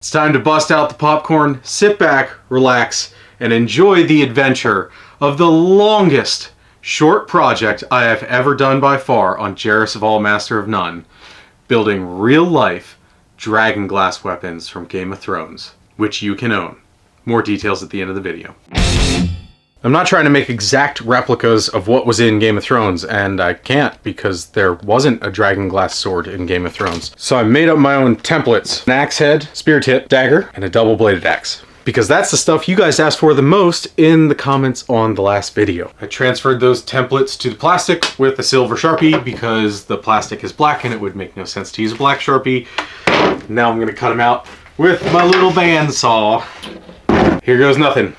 It's time to bust out the popcorn, sit back, relax, and enjoy the adventure of the longest short project I have ever done by far on Jairus Of All, Master of None, building real-life dragon glass weapons from Game of Thrones, which you can own. More details at the end of the video. I'm not trying to make exact replicas of what was in Game of Thrones, and I can't because there wasn't a dragon glass sword in Game of Thrones. So I made up my own templates. An axe head, spear tip, dagger, and a double-bladed axe. Because that's the stuff you guys asked for the most in the comments on the last video. I transferred those templates to the plastic with a silver Sharpie because the plastic is black and it would make no sense to use a black Sharpie. Now I'm gonna cut them out with my little bandsaw. Here goes nothing.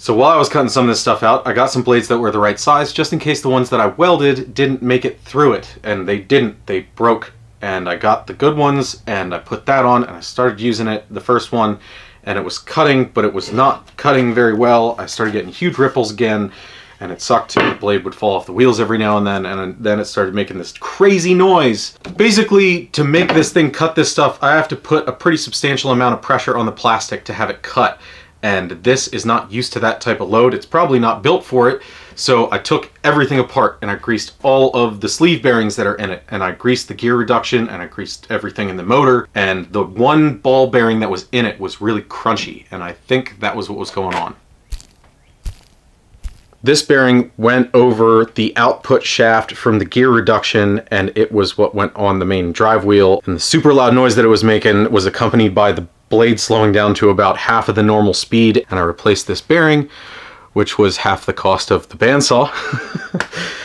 So while I was cutting some of this stuff out, I got some blades that were the right size, just in case the ones that I welded didn't make it through it. And they didn't, they broke. And I got the good ones, and I put that on, and I started using it, the first one, and it was cutting, but it was not cutting very well. I started getting huge ripples again, and it sucked. The blade would fall off the wheels every now and then it started making this crazy noise. Basically, to make this thing cut this stuff, I have to put a pretty substantial amount of pressure on the plastic to have it cut. And this is not used to that type of load. It's probably not built for it. So I took everything apart and I greased all of the sleeve bearings that are in it. And I greased the gear reduction and I greased everything in the motor. And the one ball bearing that was in it was really crunchy. And I think that was what was going on. This bearing went over the output shaft from the gear reduction, and it was what went on the main drive wheel. And the super loud noise that it was making was accompanied by the blade slowing down to about half of the normal speed, and I replaced this bearing, which was half the cost of the bandsaw.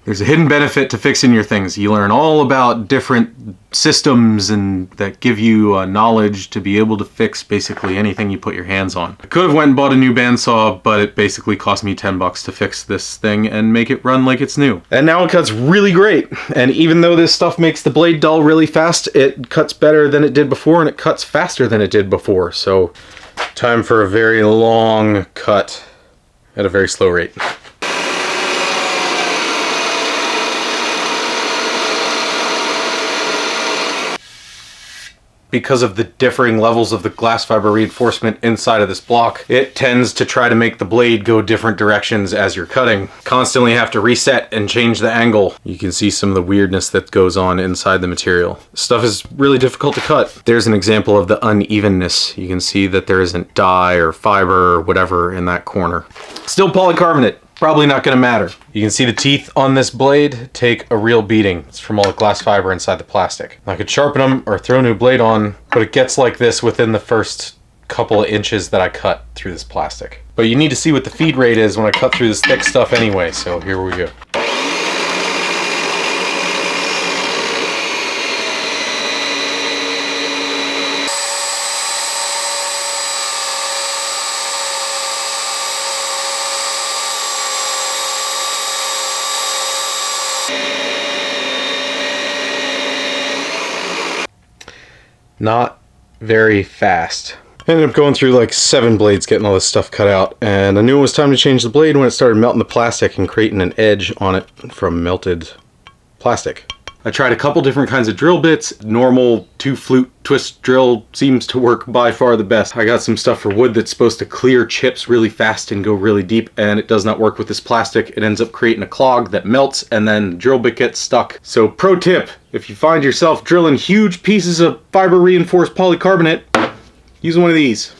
There's a hidden benefit to fixing your things. You learn all about different systems and that give you knowledge to be able to fix basically anything you put your hands on. I could have went and bought a new bandsaw, but it basically cost me 10 bucks to fix this thing and make it run like it's new. And now it cuts really great. And even though this stuff makes the blade dull really fast, it cuts better than it did before, and it cuts faster than it did before. So time for a very long cut at a very slow rate. Because of the differing levels of the glass fiber reinforcement inside of this block, it tends to try to make the blade go different directions as you're cutting. Constantly have to reset and change the angle. You can see some of the weirdness that goes on inside the material. Stuff is really difficult to cut. There's an example of the unevenness. You can see that there isn't dye or fiber or whatever in that corner. Still polycarbonate. Probably not going to matter. You can see the teeth on this blade take a real beating. It's from all the glass fiber inside the plastic. I could sharpen them or throw a new blade on, but it gets like this within the first couple of inches that I cut through this plastic. But you need to see what the feed rate is when I cut through this thick stuff anyway, so here we go. Not very fast. I ended up going through like 7 blades getting all this stuff cut out, and I knew it was time to change the blade when it started melting the plastic and creating an edge on it from melted plastic. I tried a couple different kinds of drill bits. Normal 2-flute twist drill seems to work by far the best. I got some stuff for wood that's supposed to clear chips really fast and go really deep, and it does not work with this plastic. It ends up creating a clog that melts, and then the drill bit gets stuck. So pro tip, if you find yourself drilling huge pieces of fiber reinforced polycarbonate, use one of these.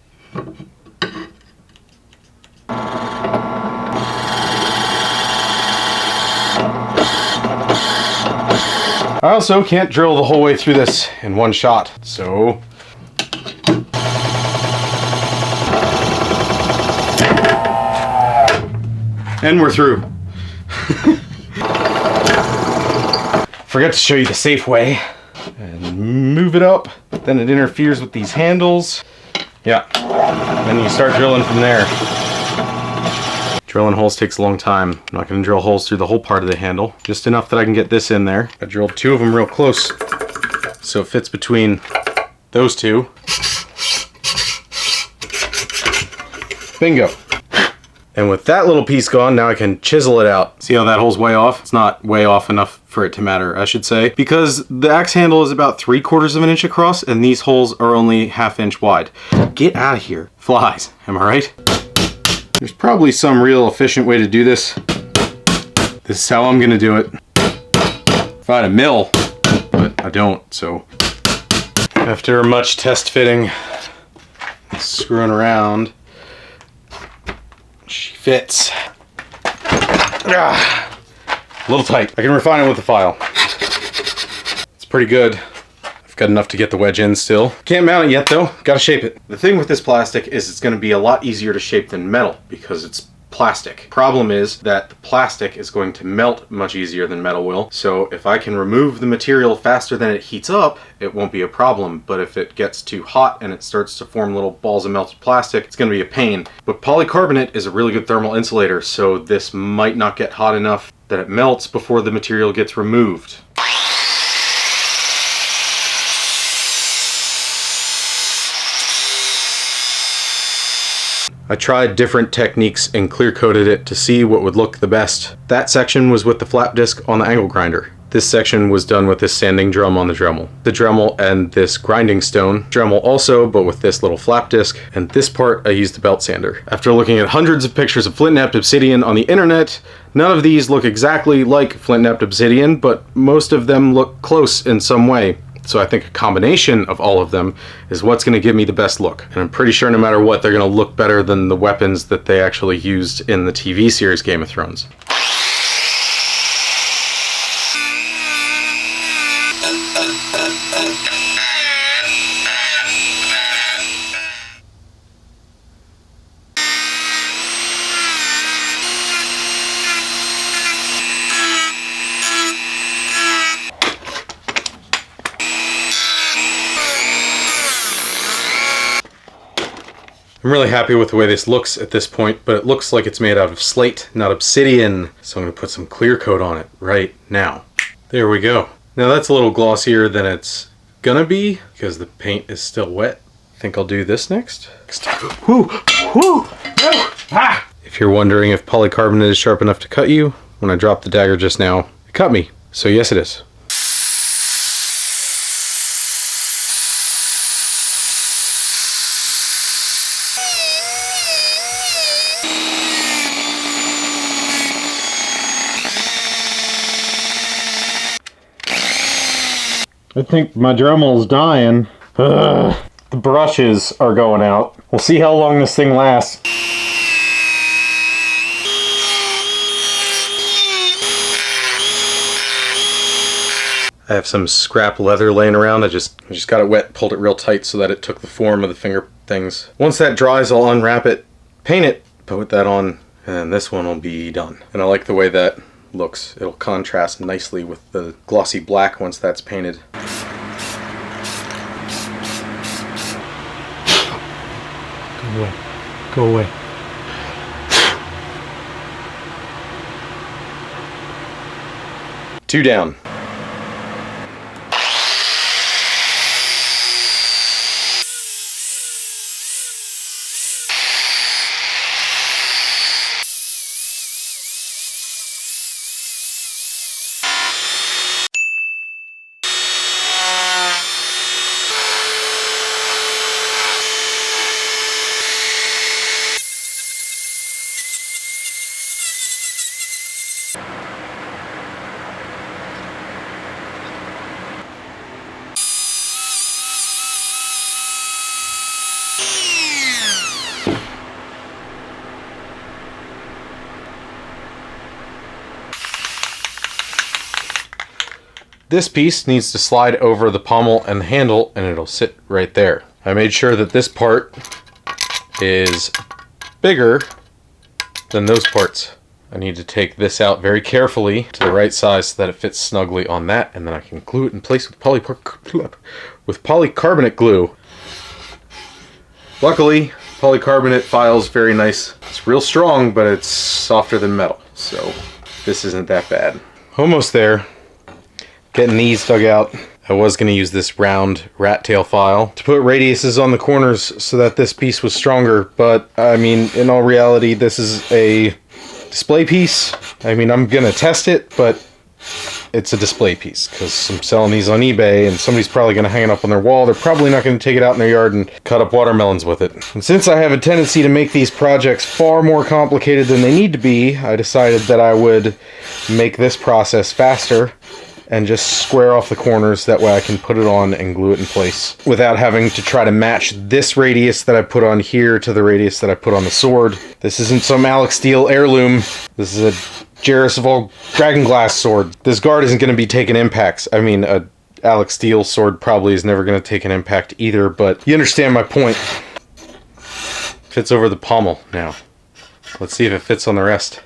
I also can't drill the whole way through this in one shot, so and we're through. Forgot to show you the safe way. And move it up, then it interferes with these handles. Yeah, then you start drilling from there. Drilling holes takes a long time. I'm not going to drill holes through the whole part of the handle. Just enough that I can get this in there. I drilled 2 of them real close, so it fits between those 2. Bingo. And with that little piece gone, now I can chisel it out. See how that hole's way off? It's not way off enough for it to matter, I should say, because the axe handle is about 3/4 of an inch across and these holes are only 1/2 inch wide. Get out of here, flies, am I right? There's probably some real efficient way to do this. This is how I'm gonna do it. If I had a mill, but I don't, so. After much test fitting, screwing around, she fits. A little tight. I can refine it with the file. It's pretty good. I've got enough to get the wedge in still. Can't mount it yet though, gotta shape it. The thing with this plastic is it's gonna be a lot easier to shape than metal because it's plastic. Problem is that the plastic is going to melt much easier than metal will. So if I can remove the material faster than it heats up, it won't be a problem. But if it gets too hot and it starts to form little balls of melted plastic, it's gonna be a pain. But polycarbonate is a really good thermal insulator, so this might not get hot enough that it melts before the material gets removed. I tried different techniques and clear coated it to see what would look the best. That section was with the flap disc on the angle grinder. This section was done with this sanding drum on the Dremel. The Dremel and this grinding stone. Dremel also, but with this little flap disc. And this part I used the belt sander. After looking at hundreds of pictures of flint-knapped obsidian on the internet, none of these look exactly like flint-knapped obsidian, but most of them look close in some way. So I think a combination of all of them is what's going to give me the best look. And I'm pretty sure no matter what, they're going to look better than the weapons that they actually used in the TV series Game of Thrones. I'm really happy with the way this looks at this point, but it looks like it's made out of slate, not obsidian. So I'm gonna put some clear coat on it right now. There we go. Now that's a little glossier than it's gonna be because the paint is still wet. I think I'll do this next. Whoo, whoo, no, ah! If you're wondering if polycarbonate is sharp enough to cut you, when I dropped the dagger just now, it cut me. So yes, it is. I think my Dremel's dying. Ugh. The brushes are going out. We'll see how long this thing lasts. I have some scrap leather laying around. I just got it wet, pulled it real tight so that it took the form of the finger things. Once that dries, I'll unwrap it, paint it, put that on, and this one will be done. And I like the way that looks. It'll contrast nicely with the glossy black once that's painted. Go away. Go away. Two down. This piece needs to slide over the pommel and the handle and it'll sit right there. I made sure that this part is bigger than those parts. I need to take this out very carefully to the right size so that it fits snugly on that, and then I can glue it in place with polycarbonate glue. Luckily, polycarbonate files very nice. It's real strong, but it's softer than metal, so this isn't that bad. Almost there. Getting these dug out. I was going to use this round rat tail file to put radiuses on the corners so that this piece was stronger, but I mean, in all reality, this is a display piece. I mean, I'm going to test it, but it's a display piece because I'm selling these on eBay and somebody's probably going to hang it up on their wall. They're probably not going to take it out in their yard and cut up watermelons with it. And since I have a tendency to make these projects far more complicated than they need to be, I decided that I would make this process faster and just square off the corners. That way I can put it on and glue it in place without having to try to match this radius that I put on here to the radius that I put on the sword. This isn't some Alex Steel heirloom. This is a Jairus Of All Dragon Glass sword. This guard isn't going to be taking impacts. I mean, a Alex Steel sword probably is never going to take an impact either, but you understand my point. Fits over the pommel now. Let's see if it fits on the rest.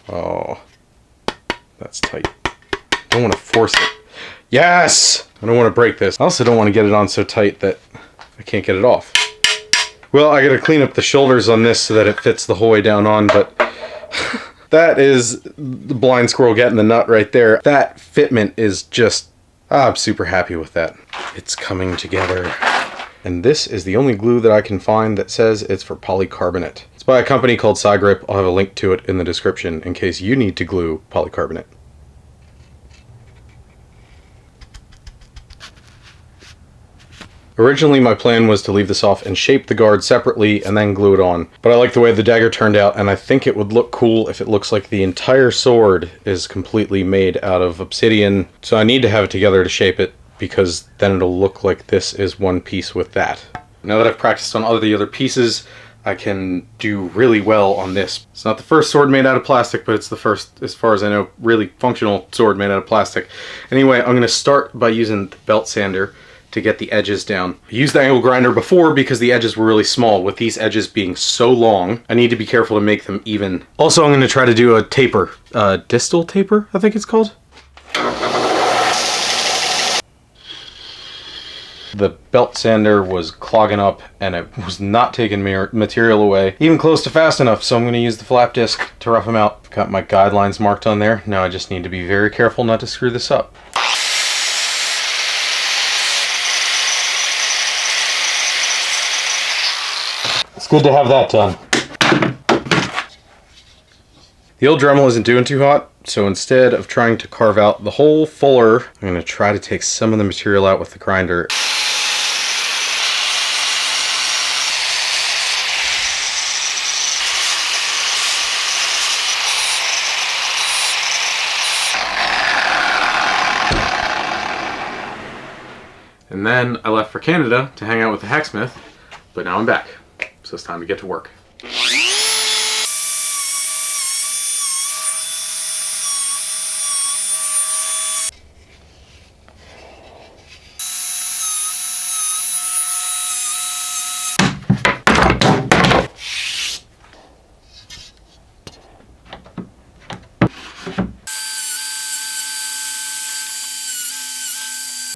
Oh, that's tight. I don't want to force it. Yes! I don't want to break this. I also don't want to get it on so tight that I can't get it off. Well, I gotta clean up the shoulders on this so that it fits the whole way down on, but that is the blind squirrel getting the nut right there. That fitment is just, I'm super happy with that. It's coming together. And this is the only glue that I can find that says it's for polycarbonate. It's by a company called Grip. I'll have a link to it in the description in case you need to glue polycarbonate. Originally my plan was to leave this off and shape the guard separately and then glue it on, but I like the way the dagger turned out and I think it would look cool if it looks like the entire sword is completely made out of obsidian, so I need to have it together to shape it because then it'll look like this is one piece with that. Now that I've practiced on all the other pieces, I can do really well on this. It's not the first sword made out of plastic, but it's the first, as far as I know, really functional sword made out of plastic. Anyway, I'm going to start by using the belt sander to get the edges down. I used the angle grinder before because the edges were really small. With these edges being so long, I need to be careful to make them even. Also, I'm going to try to do a taper. Distal taper, I think it's called. The belt sander was clogging up and it was not taking material away, even close to fast enough, so I'm going to use the flap disc to rough them out. Got my guidelines marked on there. Now I just need to be very careful not to screw this up. It's good to have that done. The old Dremel isn't doing too hot, so instead of trying to carve out the whole fuller, I'm going to try to take some of the material out with the grinder. And then I left for Canada to hang out with the Hacksmith, but now I'm back. So it's time to get to work.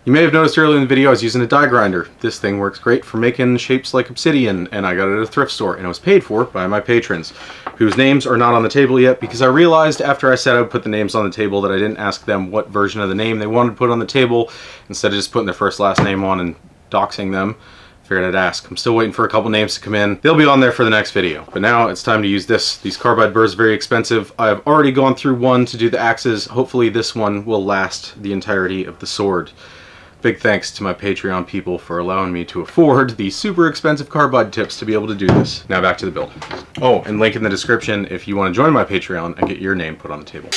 You may have noticed earlier in the video I was using a die grinder. This thing works great for making shapes like obsidian, and I got it at a thrift store, and it was paid for by my patrons, whose names are not on the table yet because I realized after I said I would put the names on the table that I didn't ask them what version of the name they wanted to put on the table. Instead of just putting their first last name on and doxing them, I figured I'd ask. I'm still waiting for a couple names to come in. They'll be on there for the next video. But now it's time to use this. These carbide burrs are very expensive. I've already gone through one to do the axes. Hopefully this one will last the entirety of the sword. Big thanks to my Patreon people for allowing me to afford these super expensive carbide tips to be able to do this. Now back to the build. Oh, and link in the description if you want to join my Patreon and get your name put on the table.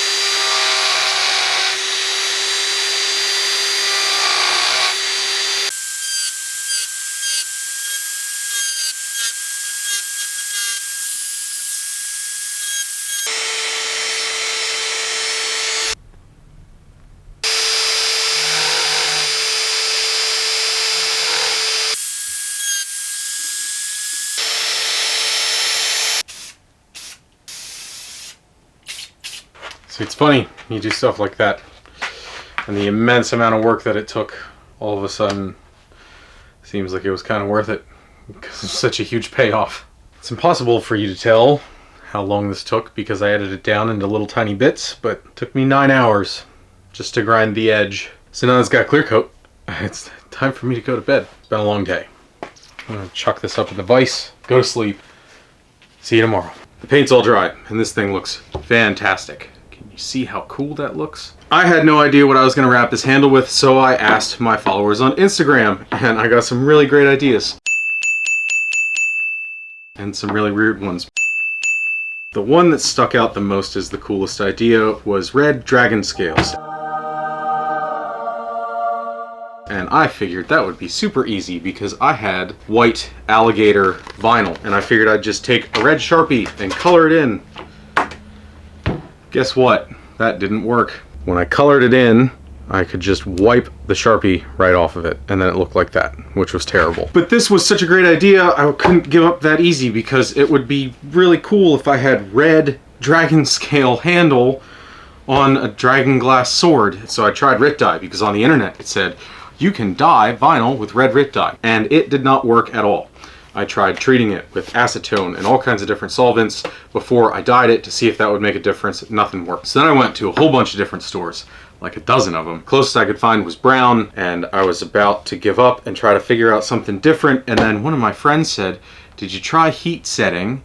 See, it's funny, you do stuff like that, and the immense amount of work that it took, all of a sudden, seems like it was kind of worth it, because it's such a huge payoff. It's impossible for you to tell how long this took, because I edited it down into little tiny bits, but it took me 9 hours just to grind the edge. So now it's got clear coat, It's time for me to go to bed. It's been a long day. I'm gonna chuck this up in the vise, go to sleep. See you tomorrow. The paint's all dry, and this thing looks fantastic. Can you see how cool that looks? I had no idea what I was gonna wrap this handle with, so I asked my followers on Instagram, and I got some really great ideas. And some really weird ones. The one that stuck out the most as the coolest idea was red dragon scales. And I figured that would be super easy because I had white alligator vinyl. And I figured I'd just take a red Sharpie and color it in. Guess what? That didn't work. When I colored it in, I could just wipe the Sharpie right off of it, and then it looked like that, which was terrible. But this was such a great idea, I couldn't give up that easy because it would be really cool if I had red dragon scale handle on a dragon glass sword. So I tried Rit dye because on the internet it said, you can dye vinyl with red Rit dye, and it did not work at all. I tried treating it with acetone and all kinds of different solvents before I dyed it to see if that would make a difference. Nothing worked. So then I went to a whole bunch of different stores, like a dozen of them. Closest I could find was brown, and I was about to give up and try to figure out something different, and then one of my friends said, did you try heat setting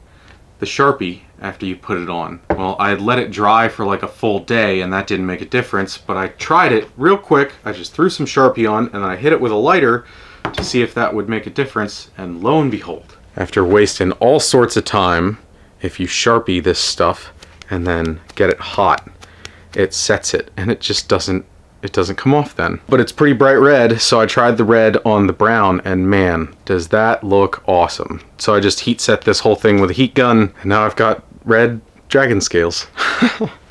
the Sharpie after you put it on? Well, I had let it dry for like a full day and that didn't make a difference, but I tried it real quick. I just threw some Sharpie on and then I hit it with a lighter to see if that would make a difference, and lo and behold. After wasting all sorts of time, if you Sharpie this stuff and then get it hot, it sets it and it just doesn't come off then. But it's pretty bright red, so I tried the red on the brown, and man, does that look awesome. So I just heat set this whole thing with a heat gun, and now I've got red dragon scales.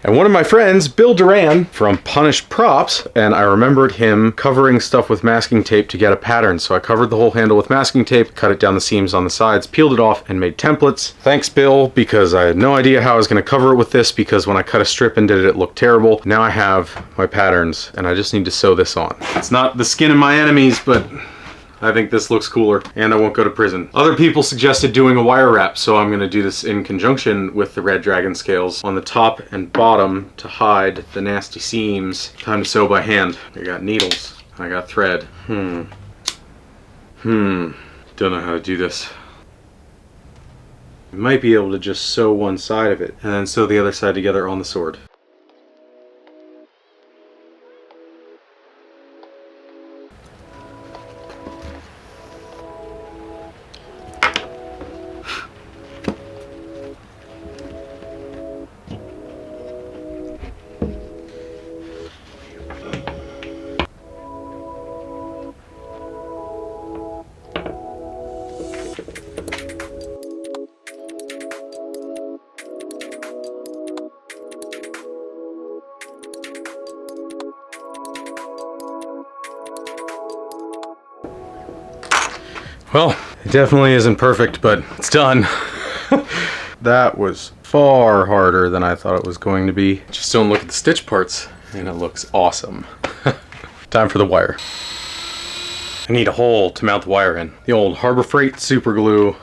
And one of my friends, Bill Duran from Punished Props, and I remembered him covering stuff with masking tape to get a pattern. So I covered the whole handle with masking tape, cut it down the seams on the sides, peeled it off, and made templates. Thanks, Bill, because I had no idea how I was going to cover it with this, because when I cut a strip and did it, it looked terrible. Now I have my patterns, and I just need to sew this on. It's not the skin of my enemies, but I think this looks cooler, and I won't go to prison. Other people suggested doing a wire wrap, so I'm gonna do this in conjunction with the red dragon scales on the top and bottom to hide the nasty seams. Time to sew by hand. I got needles, I got thread. Don't know how to do this. I might be able to just sew one side of it and then sew the other side together on the sword. Well, it definitely isn't perfect, but it's done. That was far harder than I thought it was going to be. Just don't look at the stitch parts, and it looks awesome. Time for the wire. I need a hole to mount the wire in. The old Harbor Freight super glue.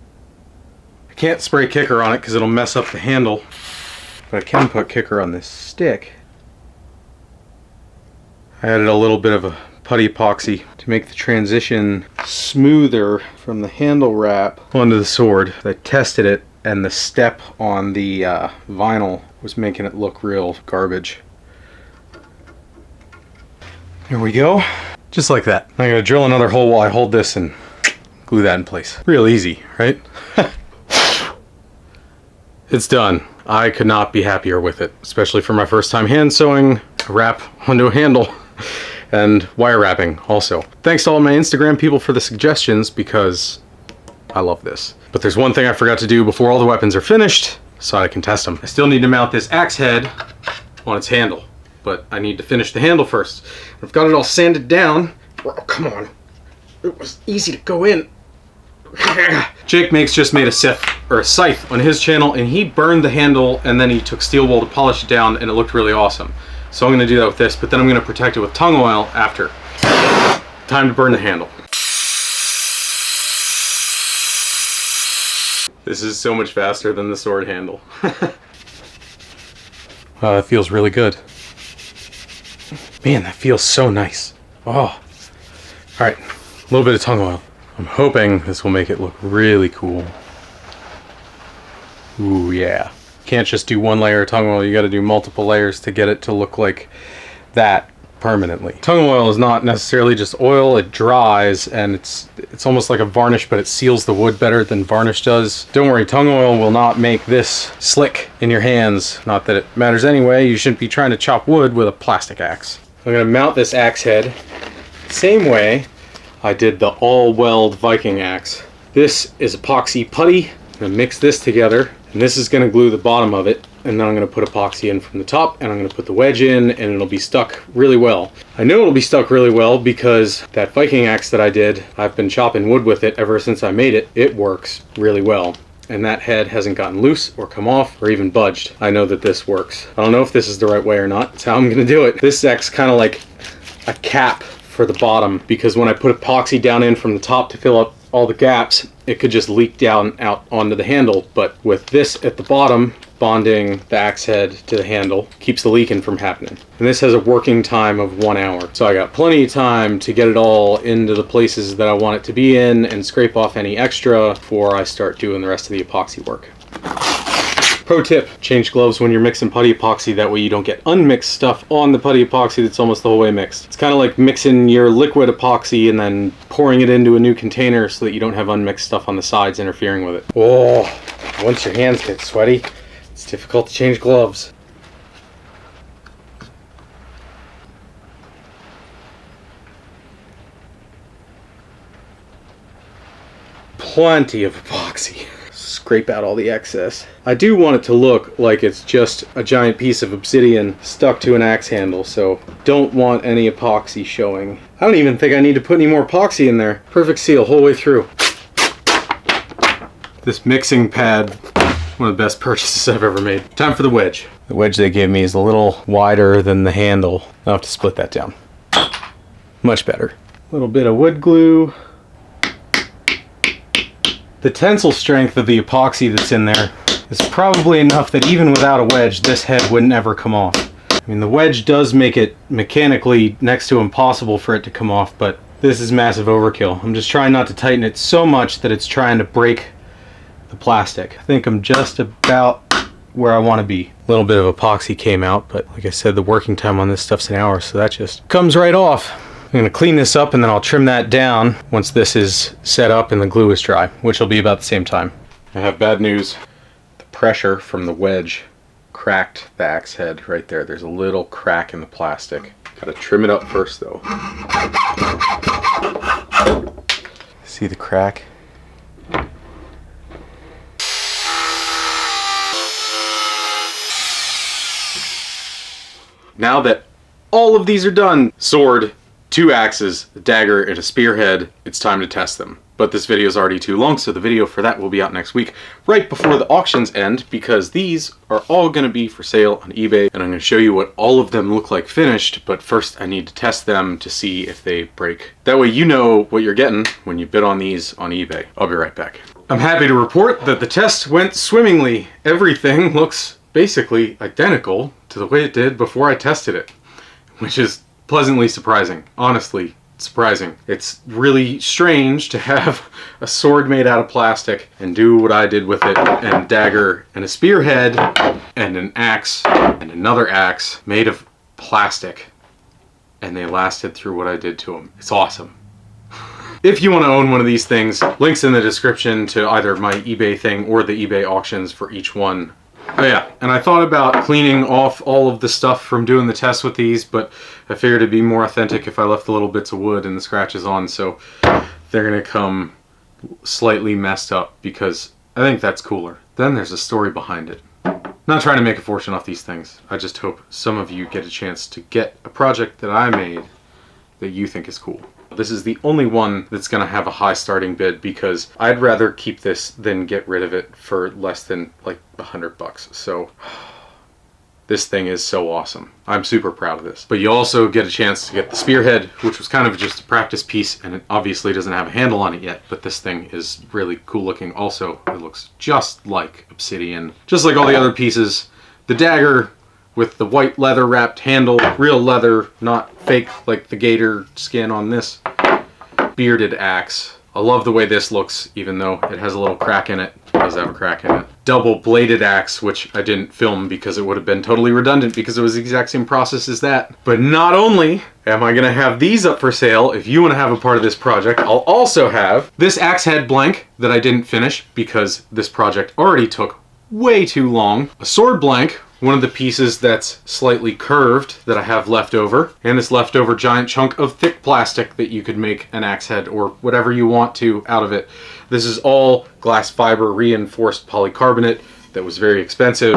I can't spray kicker on it because it'll mess up the handle, but I can put kicker on this stick. I added a little bit of a putty epoxy to make the transition smoother from the handle wrap onto the sword. I tested it, and the step on the vinyl was making it look real garbage. Here we go. Just like that. I'm gonna drill another hole while I hold this and glue that in place. Real easy, right? It's done. I could not be happier with it, especially for my first time hand sewing a wrap onto a handle. And wire wrapping also. Thanks to all my Instagram people for the suggestions, because I love this. But there's one thing I forgot to do before all the weapons are finished, so I can test them. I still need to mount this axe head on its handle, but I need to finish the handle first. I've got it all sanded down. Oh, come on. It was easy to go in. Jake Makes just made a scythe on his channel, and he burned the handle and then he took steel wool to polish it down, and it looked really awesome. So I'm going to do that with this, but then I'm going to protect it with tung oil after. Time to burn the handle. This is so much faster than the sword handle. Wow, that feels really good. Man, that feels so nice. Oh, All right, a little bit of tung oil. I'm hoping this will make it look really cool. Ooh, yeah. Can't just do one layer of tung oil, you gotta do multiple layers to get it to look like that permanently. Tung oil is not necessarily just oil, it dries and it's almost like a varnish, but it seals the wood better than varnish does. Don't worry, tung oil will not make this slick in your hands. Not that it matters anyway, you shouldn't be trying to chop wood with a plastic axe. I'm gonna mount this axe head same way I did the all-weld Viking axe. This is epoxy putty. I'm gonna mix this together, and this is gonna glue the bottom of it, and then I'm gonna put epoxy in from the top, and I'm gonna put the wedge in, and it'll be stuck really well. I know it'll be stuck really well because that Viking axe that I did, I've been chopping wood with it ever since I made it. It works really well. And that head hasn't gotten loose or come off or even budged. I know that this works. I don't know if this is the right way or not. That's how I'm gonna do it. This acts kind of like a cap for the bottom, because when I put epoxy down in from the top to fill up all the gaps, it could just leak down out onto the handle. But with this at the bottom, bonding the axe head to the handle keeps the leaking from happening. And this has a working time of 1 hour. So I got plenty of time to get it all into the places that I want it to be in and scrape off any extra before I start doing the rest of the epoxy work. Pro tip, change gloves when you're mixing putty epoxy, that way you don't get unmixed stuff on the putty epoxy that's almost the whole way mixed. It's kind of like mixing your liquid epoxy and then pouring it into a new container so that you don't have unmixed stuff on the sides interfering with it. Oh, once your hands get sweaty, it's difficult to change gloves. Plenty of epoxy. Scrape out all the excess. I do want it to look like it's just a giant piece of obsidian stuck to an axe handle, so don't want any epoxy showing. I don't even think I need to put any more epoxy in there. Perfect seal whole way through. This mixing pad, one of the best purchases I've ever made. Time for the wedge. The wedge they gave me is a little wider than the handle. I'll have to split that down. Much better. A little bit of wood glue. The tensile strength of the epoxy that's in there is probably enough that even without a wedge, this head wouldn't ever come off. I mean, the wedge does make it mechanically next to impossible for it to come off, but this is massive overkill. I'm just trying not to tighten it so much that it's trying to break the plastic. I think I'm just about where I want to be. A little bit of epoxy came out, but like I said, the working time on this stuff's an hour, so that just comes right off. I'm going to clean this up and then I'll trim that down once this is set up and the glue is dry, which will be about the same time. I have bad news. The pressure from the wedge cracked the axe head right there. There's a little crack in the plastic. Gotta trim it up first though. See the crack? Now that all of these are done, sword, 2 axes, a dagger, and a spearhead, it's time to test them. But this video is already too long, so the video for that will be out next week, right before the auctions end, because these are all going to be for sale on eBay, and I'm going to show you what all of them look like finished, but first I need to test them to see if they break. That way you know what you're getting when you bid on these on eBay. I'll be right back. I'm happy to report that the test went swimmingly. Everything looks basically identical to the way it did before I tested it, which is pleasantly surprising. Honestly, surprising. It's really strange to have a sword made out of plastic and do what I did with it, and a dagger and a spearhead and an axe and another axe made of plastic, and they lasted through what I did to them. It's awesome. If you want to own one of these things, links in the description to either my eBay thing or the eBay auctions for each one. Oh yeah, and I thought about cleaning off all of the stuff from doing the test with these, but I figured it'd be more authentic if I left the little bits of wood and the scratches on, so they're gonna come slightly messed up because I think that's cooler. Then there's a story behind it. I'm not trying to make a fortune off these things. I just hope some of you get a chance to get a project that I made that you think is cool. This is the only one that's going to have a high starting bid because I'd rather keep this than get rid of it for less than like $100. So this thing is so awesome. I'm super proud of this. But you also get a chance to get the spearhead, which was kind of just a practice piece, and it obviously doesn't have a handle on it yet, but this thing is really cool looking. Also, it looks just like obsidian, just like all the other pieces. The dagger with the white leather wrapped handle, real leather, not fake like the gator skin on this. bearded axe. I love the way this looks, even though it has a little crack in it. It does have a crack in it. Double bladed axe, which I didn't film because it would have been totally redundant because it was the exact same process as that. But not only am I gonna have these up for sale, if you wanna have a part of this project, I'll also have this axe head blank that I didn't finish because this project already took way too long. A sword blank, one of the pieces that's slightly curved that I have left over, and this leftover giant chunk of thick plastic that you could make an axe head or whatever you want to out of it. This is all glass fiber reinforced polycarbonate that was very expensive.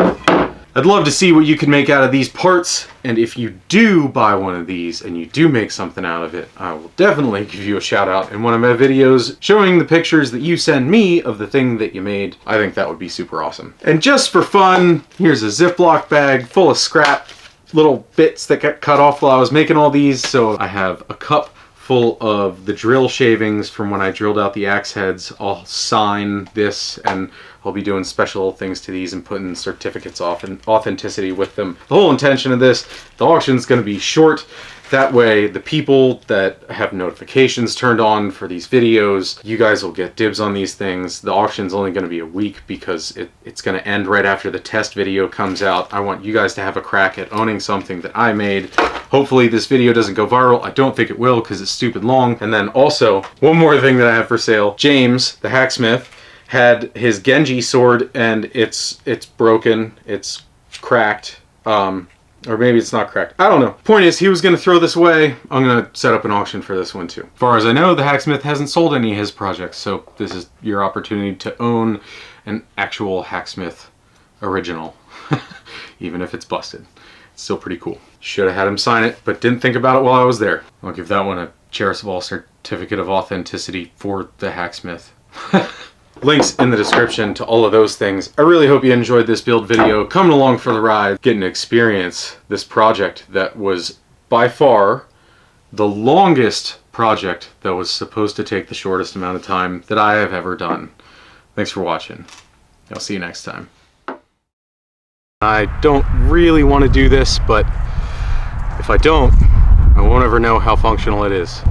I'd love to see what you can make out of these parts, and if you do buy one of these and you do make something out of it, I will definitely give you a shout out in one of my videos showing the pictures that you send me of the thing that you made. I think that would be super awesome. And just for fun, here's a Ziploc bag full of scrap, little bits that got cut off while I was making all these. So I have a cup full of the drill shavings from when I drilled out the axe heads. I'll sign this and I'll be doing special things to these and putting certificates off and authenticity with them. The whole intention of this, the auction's going to be short. That way, the people that have notifications turned on for these videos, you guys will get dibs on these things. The auction's only going to be a week because it's going to end right after the test video comes out. I want you guys to have a crack at owning something that I made. Hopefully this video doesn't go viral. I don't think it will because it's stupid long. And then also, one more thing that I have for sale. James, the Hacksmith, had his Genji sword and it's broken, it's cracked. Or maybe it's not cracked. I don't know. Point is, he was going to throw this away. I'm going to set up an auction for this one too. As far as I know, the Hacksmith hasn't sold any of his projects, so this is your opportunity to own an actual Hacksmith original. Even if it's busted. It's still pretty cool. Should have had him sign it, but didn't think about it while I was there. I'll give that one a Jairus Of All certificate of authenticity for the Hacksmith. Links in the description to all of those things. I really hope you enjoyed this build video, coming along for the ride, getting to experience this project that was by far the longest project that was supposed to take the shortest amount of time that I have ever done. Thanks for watching. I'll see you next time. I don't really want to do this, but if I don't, I won't ever know how functional it is.